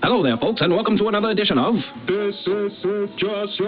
Hello there, folks, and welcome to another edition of This is just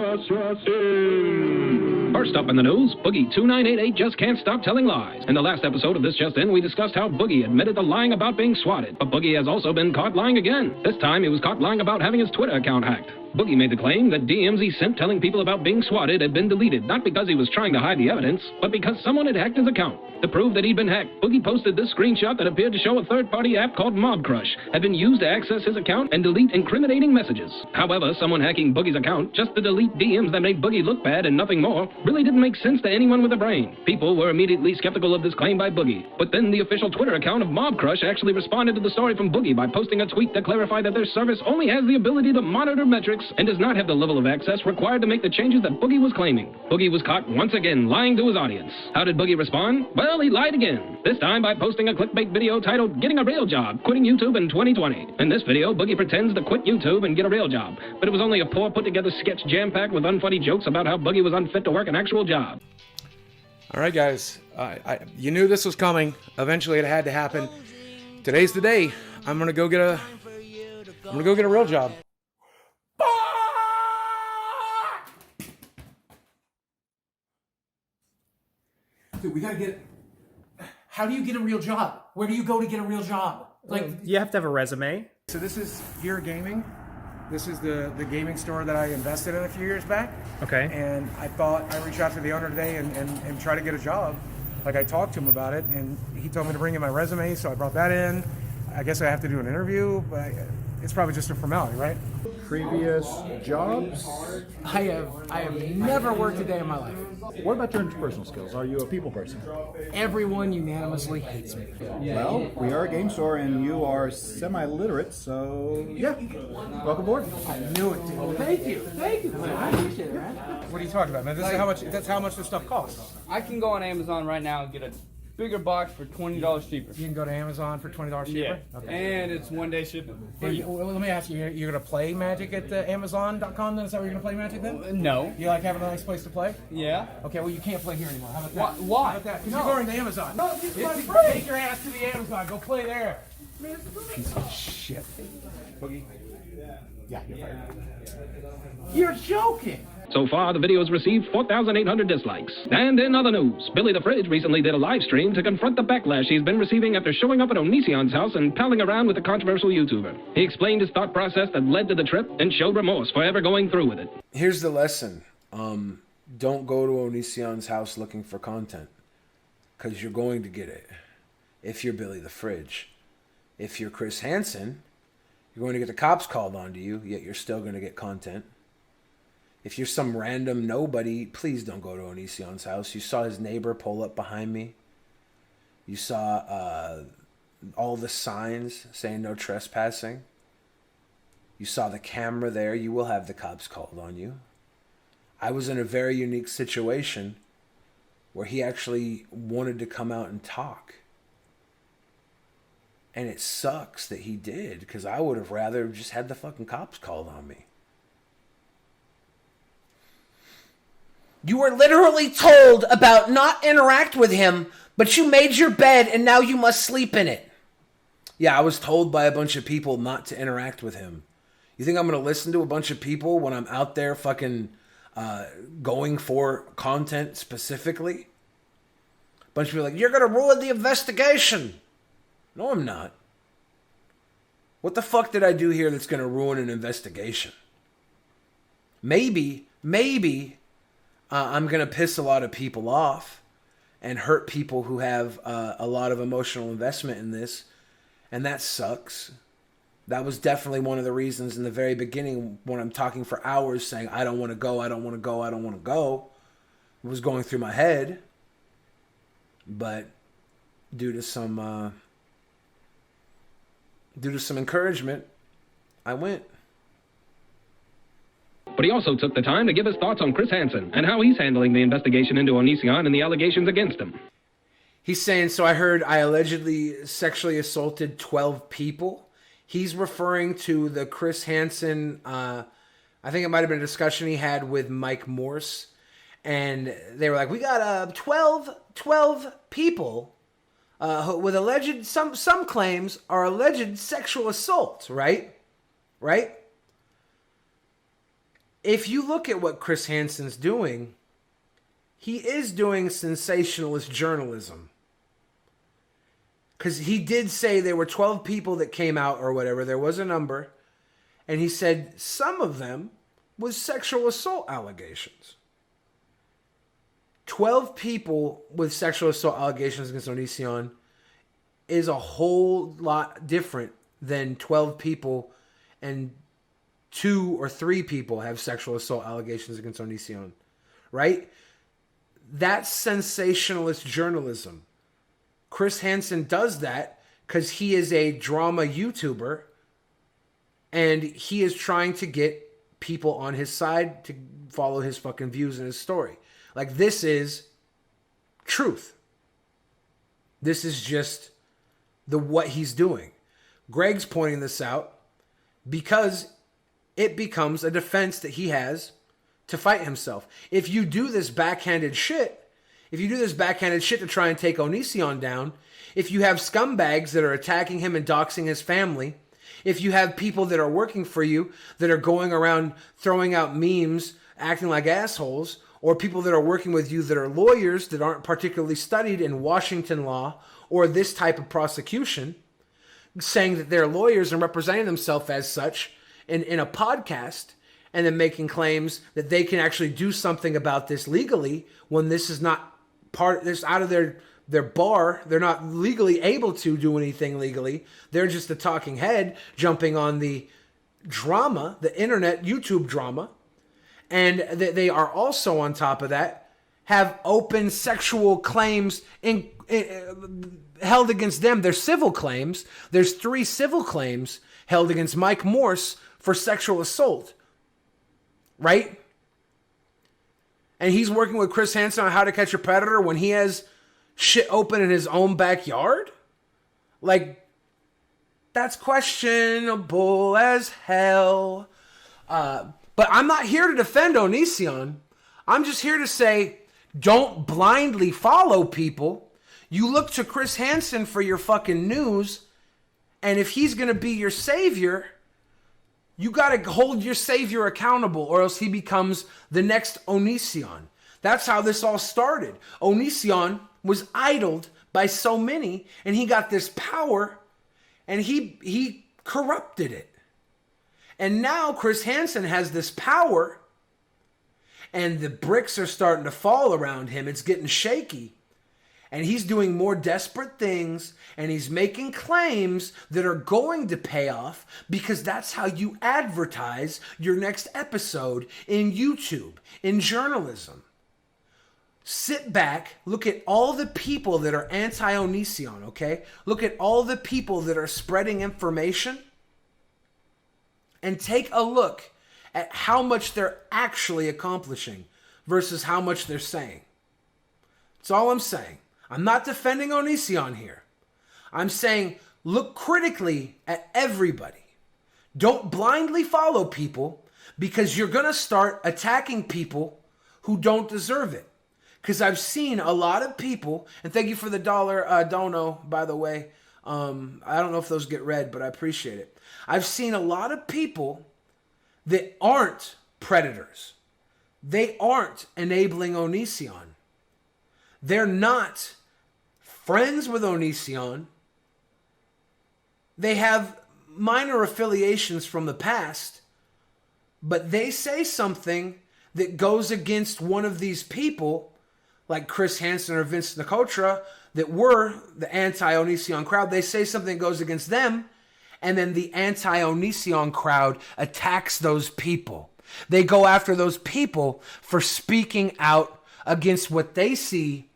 in. First up in the news, Boogie2988 just can't stop telling lies. In the last episode of This Just In, we discussed how Boogie admitted to lying about being swatted, but Boogie has also been caught lying again. This time, he was caught lying about having his Twitter account hacked. Boogie made the claim that DMs he sent telling people about being swatted had been deleted, not because he was trying to hide the evidence, but because someone had hacked his account. To prove that he'd been hacked, Boogie posted this screenshot that appeared to show a third-party app called Mobcrush had been used to access his account and delete incriminating messages. However, someone hacking Boogie's account just to delete DMs that made Boogie look bad and nothing more really didn't make sense to anyone with a brain. People were immediately skeptical of this claim by Boogie, but then the official Twitter account of Mobcrush actually responded to the story from Boogie by posting a tweet to clarify that their service only has the ability to monitor metrics and does not have the level of access required to make the changes that Boogie was claiming. Boogie was caught once again lying to his audience. How did Boogie respond? Well, he lied again. This time by posting a clickbait video titled "Getting a Real Job, Quitting YouTube in 2020." In this video, Boogie pretends to quit YouTube and get a real job, but it was only a poor put-together sketch jam-packed with unfunny jokes about how Boogie was unfit to work an actual job. All right, guys. You knew this was coming. Eventually, it had to happen. Today's the day. I'm gonna go get a real job. Dude, we gotta get. How do you get a real job? Where do you go to get a real job? Like, you have to have a resume. So this is Gear Gaming. This is the gaming store that I invested in a few years back. Okay. And I thought I'd reach out to the owner today and try to get a job. Like, I talked to him about it, and he told me to bring in my resume, so I brought that in. I guess I have to do an interview, but it's probably just a formality, right? Previous jobs? I have never worked a day in my life. What about your interpersonal skills? Are you a people person? Everyone unanimously hates me. Well, we are a game store and you are semi-literate, so yeah, welcome aboard. I knew it, dude. Well, thank you, man. I appreciate it, man. What are you talking about, man? This is how much. That's how much this stuff costs. I can go on Amazon right now and get a bigger box for $20 cheaper. You can go to Amazon for $20 cheaper? Yeah. Okay. And it's one-day shipping. Well, let me ask you, you're going to play Magic at Amazon.com then? Is that where you're going to play Magic then? No. You like having a nice place to play? Yeah. Okay, well, you can't play here anymore. How about that? Why? How about that? Because you're going to Amazon. No, it's free. Take your ass to the Amazon. Go play there. Piece of shit. Boogie? Yeah, you're fired. You're joking. So far, the video has received 4,800 dislikes. And in other news, Billy the Fridge recently did a live stream to confront the backlash he's been receiving after showing up at Onisions' house and palling around with the controversial YouTuber. He explained his thought process that led to the trip and showed remorse for ever going through with it. Here's the lesson. Don't go to Onisions' house looking for content, because you're going to get it. If you're Billy the Fridge. If you're Chris Hansen, you're going to get the cops called onto you, yet you're still going to get content. If you're some random nobody, please don't go to Onisions' house. You saw his neighbor pull up behind me. You saw all the signs saying no trespassing. You saw the camera there. You will have the cops called on you. I was in a very unique situation where he actually wanted to come out and talk. And it sucks that he did, because I would have rather just had the fucking cops called on me. You were literally told about not interact with him, but you made your bed and now you must sleep in it. Yeah, I was told by a bunch of people not to interact with him. You think I'm going to listen to a bunch of people when I'm out there fucking going for content specifically? A bunch of people like, you're going to ruin the investigation. No, I'm not. What the fuck did I do here that's going to ruin an investigation? Maybe I'm going to piss a lot of people off and hurt people who have a lot of emotional investment in this. And that sucks. That was definitely one of the reasons in the very beginning when I'm talking for hours saying, I don't want to go, I don't want to go, I don't want to go. It was going through my head. But due to some encouragement, I went. But he also took the time to give his thoughts on Chris Hansen and how he's handling the investigation into Onision and the allegations against him. He's saying, so I heard I allegedly sexually assaulted 12 people. He's referring to the Chris Hansen, I think it might have been a discussion he had with Mike Morse. And they were like, we got 12 people with alleged, some claims are alleged sexual assault, right? right? If you look at what Chris Hansen's doing, he is doing sensationalist journalism. Because he did say there were 12 people that came out or whatever. There was a number. And he said some of them was sexual assault allegations. 12 people with sexual assault allegations against Onision is a whole lot different than 12 people and 2 or 3 people have sexual assault allegations against Onision, right? That's sensationalist journalism. Chris Hansen does that because he is a drama YouTuber and he is trying to get people on his side to follow his fucking views and his story. Like, this is truth. This is just what he's doing. Greg's pointing this out because it becomes a defense that he has to fight himself. If you do this backhanded shit, to try and take Onision down, if you have scumbags that are attacking him and doxing his family, if you have people that are working for you that are going around throwing out memes, acting like assholes, or people that are working with you that are lawyers that aren't particularly studied in Washington law or this type of prosecution, saying that they're lawyers and representing themselves as such in a podcast, and then making claims that they can actually do something about this legally when this is not this out of their bar. They're not legally able to do anything legally. They're just a talking head jumping on the drama, the internet YouTube drama. And they are also, on top of that, have open sexual claims held against them. They're civil claims. There's 3 civil claims held against Mike Morse for sexual assault. Right? And he's working with Chris Hansen on How to Catch a Predator when he has shit open in his own backyard? Like, that's questionable as hell. But I'm not here to defend Onision. I'm just here to say, don't blindly follow people. You look to Chris Hansen for your fucking news, and if he's going to be your savior, you got to hold your savior accountable, or else he becomes the next Onision. That's how this all started. Onision was idled by so many, and he got this power, and he corrupted it. And now Chris Hansen has this power, and the bricks are starting to fall around him. It's getting shaky. And he's doing more desperate things, and he's making claims that are going to pay off, because that's how you advertise your next episode in YouTube, in journalism. Sit back, look at all the people that are anti-Onision, okay? Look at all the people that are spreading information, and take a look at how much they're actually accomplishing versus how much they're saying. That's all I'm saying. I'm not defending Onision here. I'm saying look critically at everybody. Don't blindly follow people, because you're going to start attacking people who don't deserve it. Because I've seen a lot of people, and thank you for the $1 dono, by the way. I don't know if those get read, but I appreciate it. I've seen a lot of people that aren't predators. They aren't enabling Onision. They're not friends with Onision. They have minor affiliations from the past, but they say something that goes against one of these people, like Chris Hansen or Vince Nicotra, that were the anti-Onision crowd. They say something that goes against them, and then the anti-Onision crowd attacks those people. They go after those people for speaking out against what they see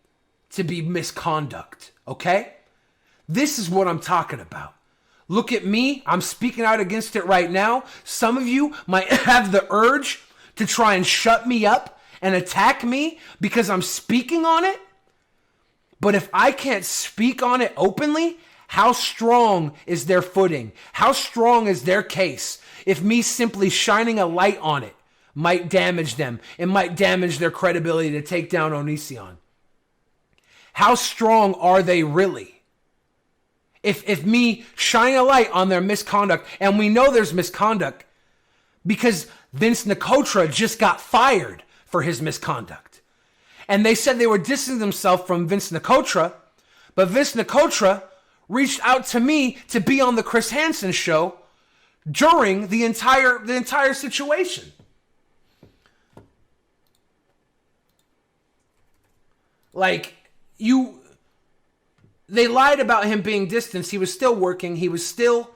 to be misconduct, okay? This is what I'm talking about. Look at me. I'm speaking out against it right now. Some of you might have the urge to try and shut me up and attack me because I'm speaking on it. But if I can't speak on it openly, how strong is their footing? How strong is their case? If me simply shining a light on it might damage them, it might damage their credibility to take down Onision. How strong are they really? If me shine a light on their misconduct, and we know there's misconduct because Vince Nicotra just got fired for his misconduct. And they said they were distancing themselves from Vince Nicotra, but Vince Nicotra reached out to me to be on the Chris Hansen show during the entire situation. Like, they lied about him being distanced. He was still working. He was still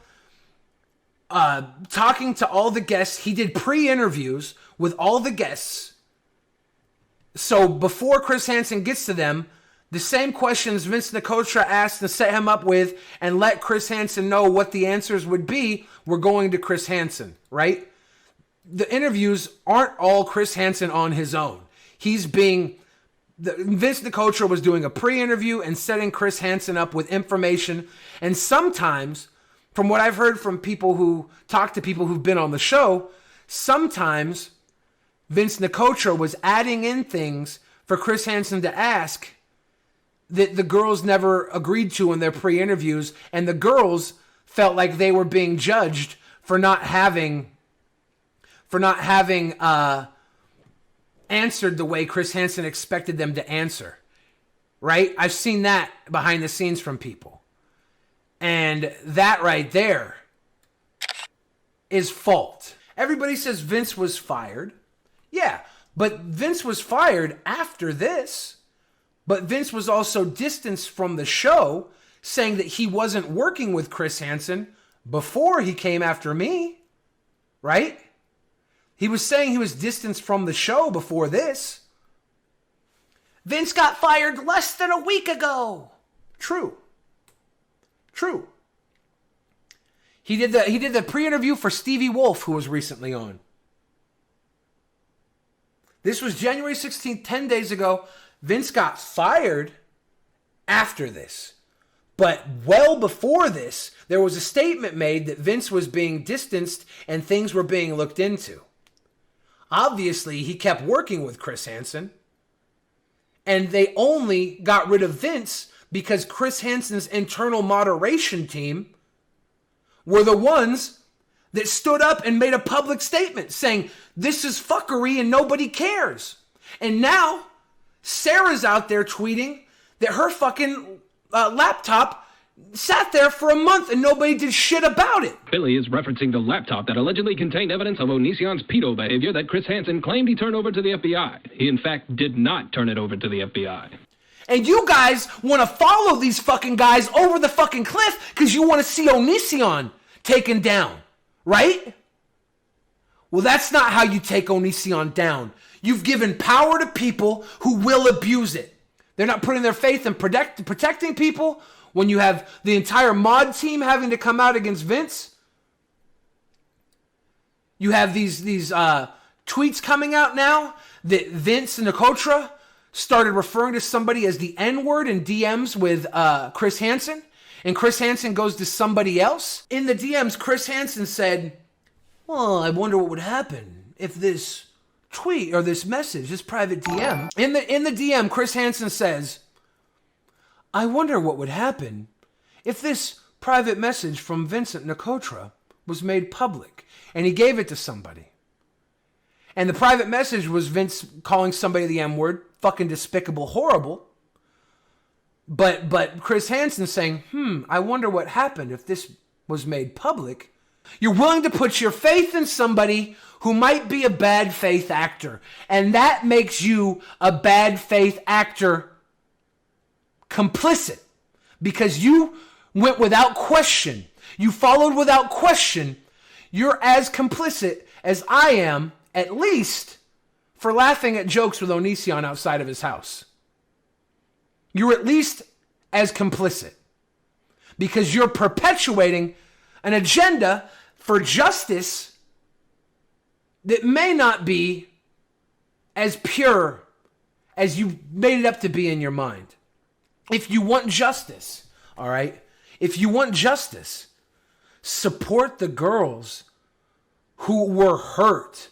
talking to all the guests. He did pre-interviews with all the guests. So before Chris Hansen gets to them, the same questions Vince Nicotra asked to set him up with and let Chris Hansen know what the answers would be were going to Chris Hansen, right? The interviews aren't all Chris Hansen on his own. Vince Nicotra was doing a pre-interview and setting Chris Hansen up with information. And sometimes, from what I've heard from people who talk to people who've been on the show, sometimes Vince Nicotra was adding in things for Chris Hansen to ask that the girls never agreed to in their pre-interviews, and the girls felt like they were being judged for not having answered the way Chris Hansen expected them to answer, right? I've seen that behind the scenes from people. And that right there is fault. Everybody says Vince was fired. Yeah, but Vince was fired after this. But Vince was also distanced from the show, saying that he wasn't working with Chris Hansen before he came after me, right? He was saying he was distanced from the show before this. Vince got fired less than a week ago. True. He did the pre-interview for Stevie Wolf, who was recently on. This was January 16th, 10 days ago. Vince got fired after this. But well before this, there was a statement made that Vince was being distanced and things were being looked into. Obviously, he kept working with Chris Hansen. And they only got rid of Vince because Chris Hansen's internal moderation team were the ones that stood up and made a public statement saying, this is fuckery and nobody cares. And now, Sarah's out there tweeting that her fucking laptop sat there for a month and nobody did shit about it. Billy is referencing the laptop that allegedly contained evidence of Onision's pedo behavior that Chris Hansen claimed he turned over to the FBI. He, in fact, did not turn it over to the FBI. And you guys want to follow these fucking guys over the fucking cliff because you want to see Onision taken down, right? Well, that's not how you take Onision down. You've given power to people who will abuse it. They're not putting their faith in protecting people. When you have the entire mod team having to come out against Vince, you have these tweets coming out now that Vince and Nicotra started referring to somebody as the N-word in DMs with Chris Hansen, and Chris Hansen goes to somebody else. In the DMs, Chris Hansen said, well, I wonder what would happen if this tweet or this message, this private DM. In the DM, Chris Hansen says, I wonder what would happen if this private message from Vincent Nicotra was made public. And he gave it to somebody. And the private message was Vince calling somebody the M-word, fucking despicable, horrible. But Chris Hansen saying, I wonder what happened if this was made public. You're willing to put your faith in somebody who might be a bad faith actor. And that makes you a bad faith actor complicit. Because you went without question. You followed without question. You're as complicit as I am, at least, for laughing at jokes with Onision outside of his house. You're at least as complicit. Because you're perpetuating an agenda for justice that may not be as pure as you made it up to be in your mind. If you want justice, all right? If you want justice, support the girls who were hurt.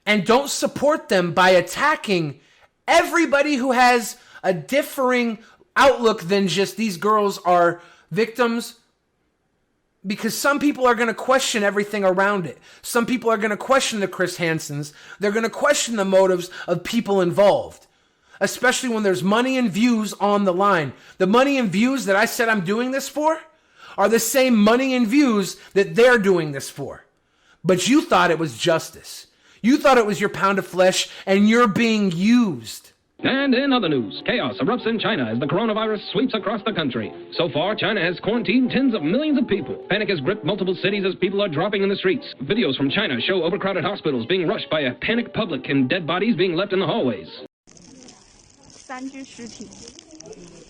And don't support them by attacking everybody who has a differing outlook than just these girls are victims, because some people are going to question everything around it. Some people are going to question the Chris Hansens. They're going to question the motives of people involved, especially when there's money and views on the line. The money and views that I said I'm doing this for are the same money and views that they're doing this for. But you thought it was justice. You thought it was your pound of flesh, and you're being used. And in other news, chaos erupts in China as the coronavirus sweeps across the country. So far, China has quarantined tens of millions of people. Panic has gripped multiple cities as people are dropping in the streets. Videos from China show overcrowded hospitals being rushed by a panicked public and dead bodies being left in the hallways. 3具尸体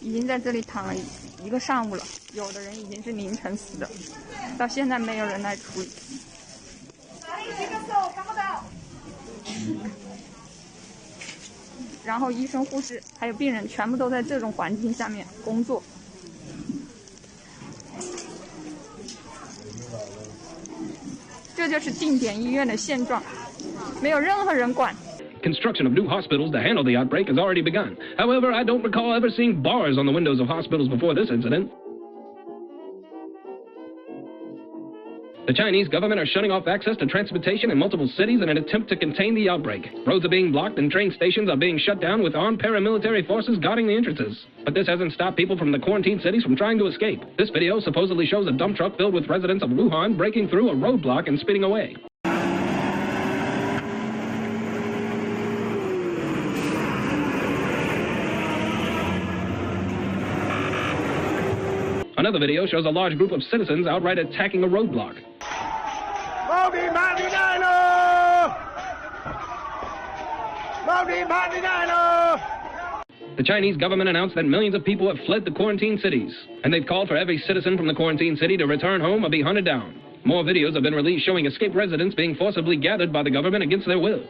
已经在这里躺了一个上午了，有的人已经是凌晨死的，到现在没有人来处理。然后医生、护士还有病人全部都在这种环境下面工作。这就是定点医院的现状，没有任何人管。 Construction of new hospitals to handle the outbreak has already begun. However, I don't recall ever seeing bars on the windows of hospitals before this incident. The Chinese government are shutting off access to transportation in multiple cities in an attempt to contain the outbreak. Roads are being blocked and train stations are being shut down with armed paramilitary forces guarding the entrances. But this hasn't stopped people from the quarantined cities from trying to escape. This video supposedly shows a dump truck filled with residents of Wuhan breaking through a roadblock and speeding away. Another video shows a large group of citizens outright attacking a roadblock. The Chinese government announced that millions of people have fled the quarantine cities, and they've called for every citizen from the quarantine city to return home or be hunted down. More videos have been released showing escaped residents being forcibly gathered by the government against their will.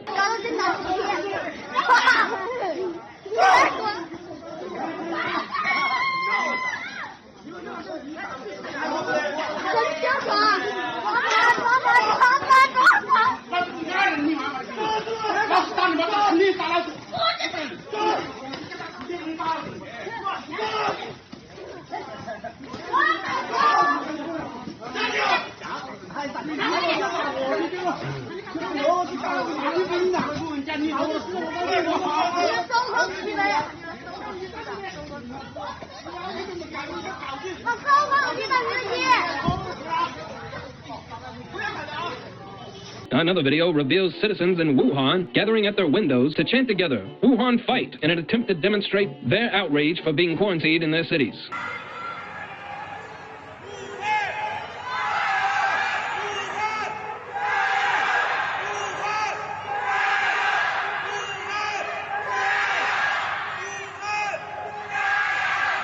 Another video reveals citizens in Wuhan gathering at their windows to chant together, "Wuhan fight," in an attempt to demonstrate their outrage for being quarantined in their cities.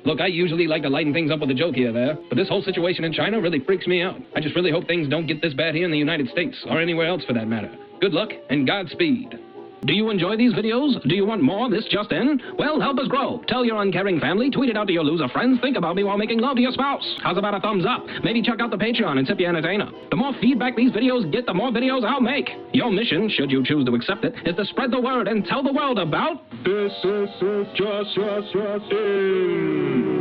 Look, I usually like to lighten things up with a joke here or there, but this whole situation in China really freaks me out. I just really hope things don't get this bad here in the United States, or anywhere else for that matter. Good luck, and Godspeed. Do you enjoy these videos? Do you want more of this just in? Well, help us grow. Tell your uncaring family, tweet it out to your loser friends, think about me while making love to your spouse. How's about a thumbs up? Maybe check out the Patreon and tip your entertainer. The more feedback these videos get, the more videos I'll make. Your mission, should you choose to accept it, is to spread the word and tell the world about... This is just in.